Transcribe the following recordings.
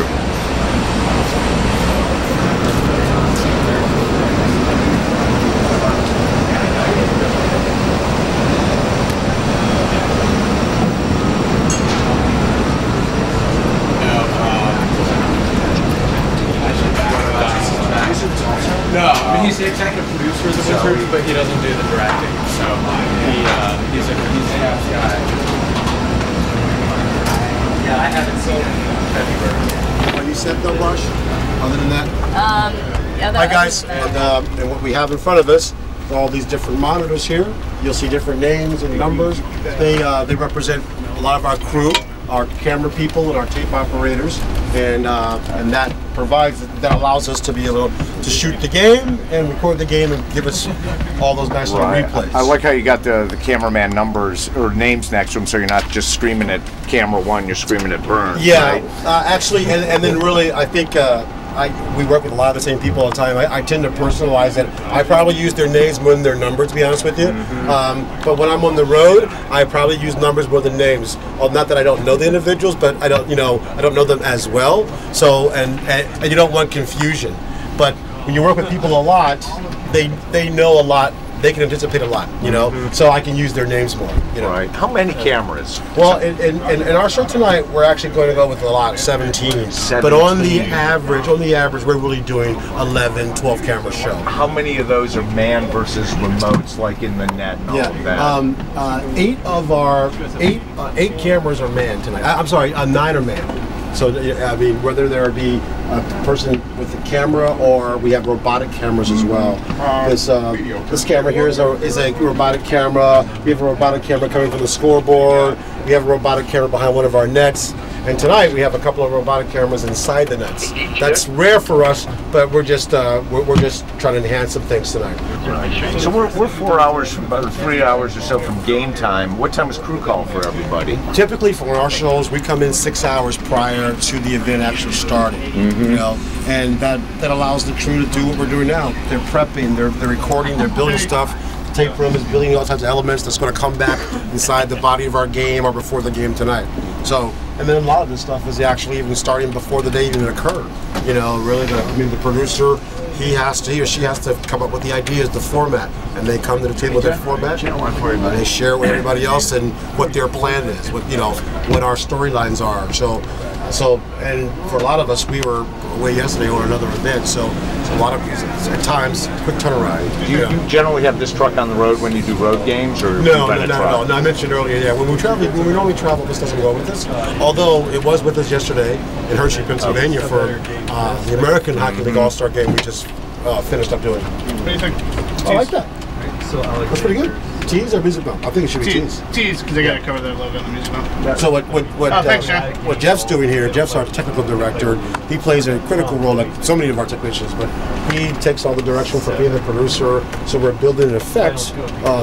group. No, I mean he's the executive producer of the Wizards, but he doesn't do the directing. So he's a guy. Yeah, I haven't seen him in February. Are you set though, Rush? Other than that? Yeah, hi guys, and what we have in front of us, all these different monitors here. You'll see different names and numbers. They represent a lot of our crew, our camera people, and our tape operators, and that allows us to be able to shoot the game and record the game and give us all those nice little replays. I like how you got the cameraman numbers or names next to them, so you're not just screaming at camera one, you're screaming at Burns. Yeah, right? Actually, and then really, I think we work with a lot of the same people all the time. I tend to personalize it. I probably use their names more than their numbers, to be honest with you. But when I'm on the road, I probably use numbers more than names. Well, not that I don't know the individuals, but I don't know them as well. So and you don't want confusion. But when you work with people a lot, they know a lot. They can anticipate a lot, so I can use their names more. Right. How many cameras? Well, in our show tonight, we're actually going to go with a lot, 17. But on the average, we're really doing 11, 12 camera show. How many of those are man versus remotes, like in the net and all of that? Eight cameras are man tonight. I'm sorry, 9 are man. So, I mean, whether there be a person with the camera or we have robotic cameras as well. This camera here is a robotic camera. We have a robotic camera coming from the scoreboard. We have a robotic camera behind one of our nets. And tonight we have a couple of robotic cameras inside the nets. That's rare for us, but we're just trying to enhance some things tonight. So we're 4 hours from about 3 hours or so from game time. What time is crew call for everybody? Typically for our shows, we come in 6 hours prior to the event actually starting. And that allows the crew to do what we're doing now. They're prepping, they're recording, they're building stuff. The tape room is building all types of elements that's going to come back inside the body of our game or before the game tonight. So, and then a lot of this stuff is actually even starting before the day even occurred. Really, the producer, he or she has to come up with the ideas, the format, and they come to the table with their format, and they share it with everybody else and what their plan is, what our storylines are. So, and for a lot of us, we were away yesterday on another event, so a lot of these, at times, quick turnaround. Do you generally have this truck on the road when you do road games, or no, not at all. No, I mentioned earlier, yeah, when we normally travel, this doesn't go with us. Although it was with us yesterday in Hershey, Pennsylvania, for the American Hockey League All-Star game we just finished up doing. What do you think? I like that. That's pretty good. Tees or music bump? I think it should be tees. Tees, because they got to cover their logo on the music bump. So what Jeff's doing here, Jeff's our technical director. He plays a critical role, like so many of our technicians, but he takes all the direction for being the producer. So we're building an effect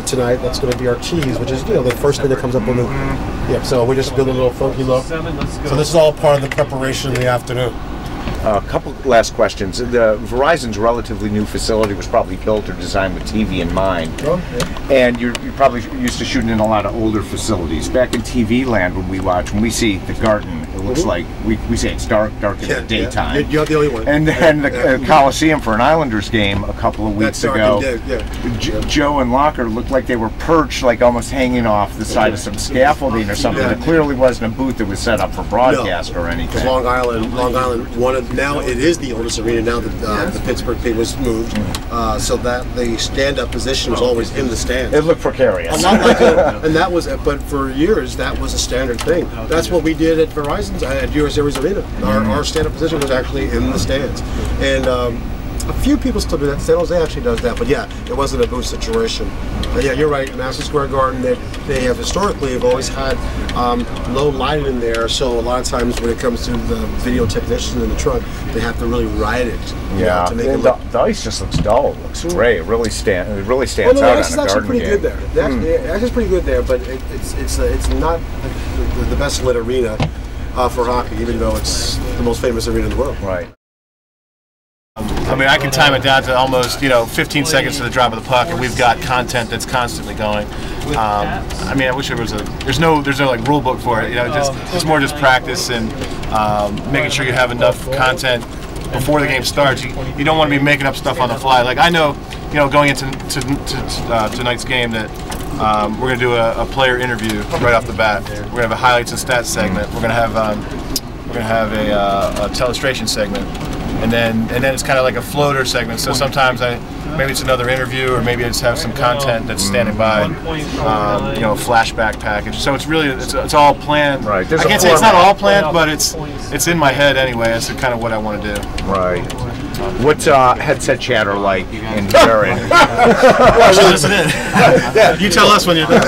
tonight. That's going to be our tees, which is the first thing that comes up on the. Yeah. So we're just building a little funky look. So this is all part of the preparation in the afternoon. A couple last questions. Verizon's relatively new facility was probably built or designed with TV in mind. And you're probably used to shooting in a lot of older facilities. Back in TV land, when we see the Garden, it looks like, we say it's dark in the daytime. You're the only one. And then the Coliseum for an Islanders game a couple of weeks ago, Joe and Locker looked like they were perched, like almost hanging off the side of some scaffolding or something. It clearly wasn't a booth that was set up for broadcast or anything. Long Island now it is the oldest arena now that the Pittsburgh thing was moved, so that the stand-up position was always in the stands. It looked precarious. And that was, but for years that was a standard thing. That's what we did at Verizon's at US Airways Arena. Our stand-up position was actually in the stands, and a few people still do that. San Jose actually does that, but yeah, it wasn't a booth situation. But yeah, you're right. Madison Square Garden, they have historically always had low lighting in there, so a lot of times when it comes to the video technicians in the truck, they have to really ride it. To make it look. The ice just looks dull. It looks gray. It really stands out on a garden game. The ice is actually pretty good there. The ice is pretty good there, but it's not the best lit arena for hockey, even though it's the most famous arena in the world. Right. I mean, I can time it down to almost 15 seconds to the drop of the puck, and we've got content that's constantly going. I mean, I wish there was there's no like rule book for it. You know, it's more just practice and making sure you have enough content before the game starts. You don't want to be making up stuff on the fly. Like I know, you know, going into tonight's game that we're going to do a player interview right off the bat. We're going to have a highlights and stats segment. We're going to have a telestration segment, and then it's kind of like a floater segment. So sometimes maybe it's another interview, or maybe I just have some content that's standing by, you know, a flashback package. So it's really it's all planned. Right. I can't say it's not all planned, but it's in my head anyway. That's kind of what I want to do. Right. What's headset chatter like in Verizon? Well, listen in. Yeah, you tell us when you're done.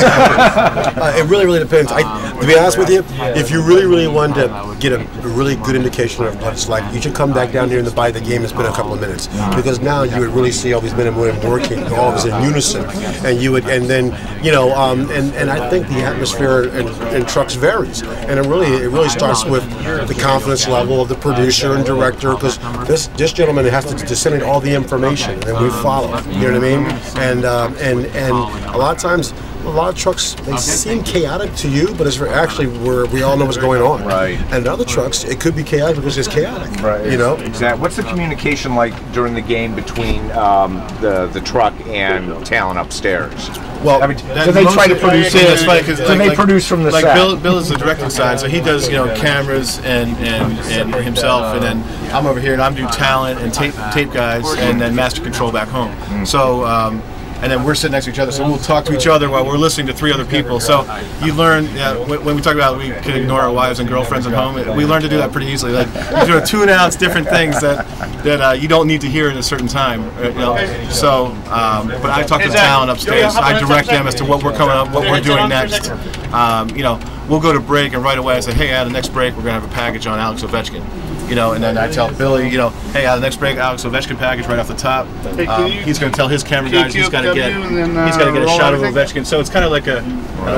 It really depends. To be honest with you, if you really wanted to get a really good indication of what it's like, you should come back down here and buy the game and spend a couple of minutes, because now you would really see all these men and women working, all of us in unison, and then you know, and I think the atmosphere in trucks varies, and it really starts with the confidence level of the producer and director, because this gentleman has to disseminate all the information, and we follow. You know what I mean? And a lot of times, a lot of trucks, they seem chaotic to you, but it's actually where we all know what's going on. Right. And other trucks, it could be chaotic because it's chaotic. Right. You know. Exactly. What's the communication like during the game between the truck and talent upstairs? Well, I mean, do they try to produce? Yeah, it's funny because they produce from the set? Bill is the directing side, so he does, you know, cameras and himself, and then I'm over here and I'm doing talent and tape guys, and then master control back home. So. And then we're sitting next to each other, so we'll talk to each other while we're listening to 3 other people. So you learn, when we talk about we can ignore our wives and girlfriends at home, we learn to do that pretty easily. Like you do tune out different things that you don't need to hear at a certain time. You know? So, but I talk to the talent upstairs. I direct them as to what we're coming up, what we're doing next. You know, we'll go to break, and right away I say, hey, at the next break we're gonna have a package on Alex Ovechkin. You know, and then I tell Billy, you know, hey, the next break, Alex Ovechkin package right off the top. He's going to tell his camera guys he's got to get a shot of Ovechkin. So it's kind of like an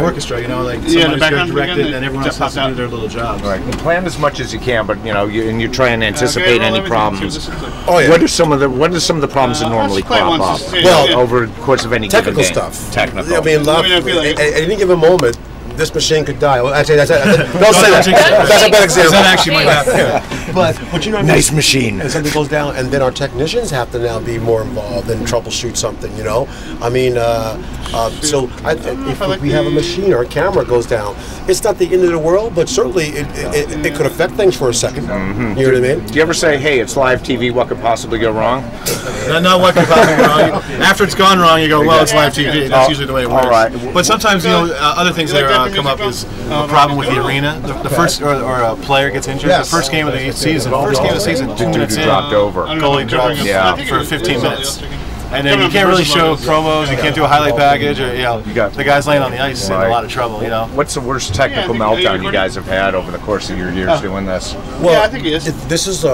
orchestra, you know, like somebody's going to direct it, and everyone else has to do their little job. Right. And plan as much as you can, but you know, you try and anticipate any problems. Oh yeah. What are some of the problems that normally crop up? Well, over the course of any given technical game? stuff. Technical. I mean, at any given moment, this machine could die. Well, actually, don't say that. That's a bad example. That actually might happen. But you know what I mean? Nice machine. And something goes down, and then our technicians have to now be more involved and troubleshoot something. You know, I mean, so if we have a machine or a camera goes down, it's not the end of the world, but certainly it could affect things for a second. Mm-hmm. You know what I mean? Do you ever say, "Hey, it's live TV. What could possibly go wrong?" Not what could possibly go wrong. After it's gone wrong, you go, "Well, it's live TV." That's usually the way it works. All right. But sometimes, you know, other things that come up is a problem with the arena. The first, or a player gets injured. Yes. The first game of the season, 2 minutes in, dropped over. goalie dropped for 15 minutes. And then you can't really show promos, you can't do a highlight package, or, you know, the guys laying on the ice in a lot of trouble, you know. What's the worst technical meltdown you guys have had over the course of your years doing this? Well, I think it is. This is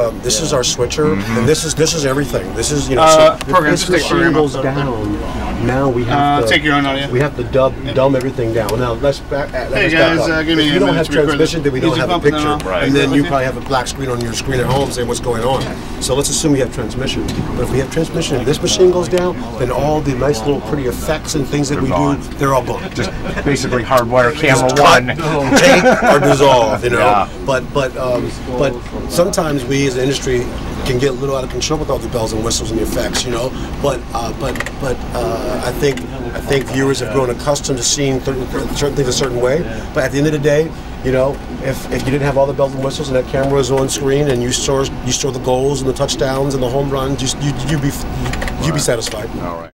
our switcher, and this is everything. This is, you know, so if this machine goes down, now we have to take your own audio. We have to dumb everything down. Now let's back up. Give me if you don't have transmission, then we don't have a picture, Right. and then you probably have a black screen on your screen at home saying what's going on. So let's assume we have transmission. But if we have transmission and this machine goes down, then all the nice little pretty effects and things that we do, they're all gone. Just basically hardwire camera one. Take or dissolve, you know. Yeah. But sometimes we as an industry can get a little out of control with all the bells and whistles and the effects, you know. But I think viewers have grown accustomed to seeing certain things a certain way. But at the end of the day, you know, if you didn't have all the bells and whistles and that camera was on screen and you saw the goals and the touchdowns and the home runs, you'd be satisfied. All right.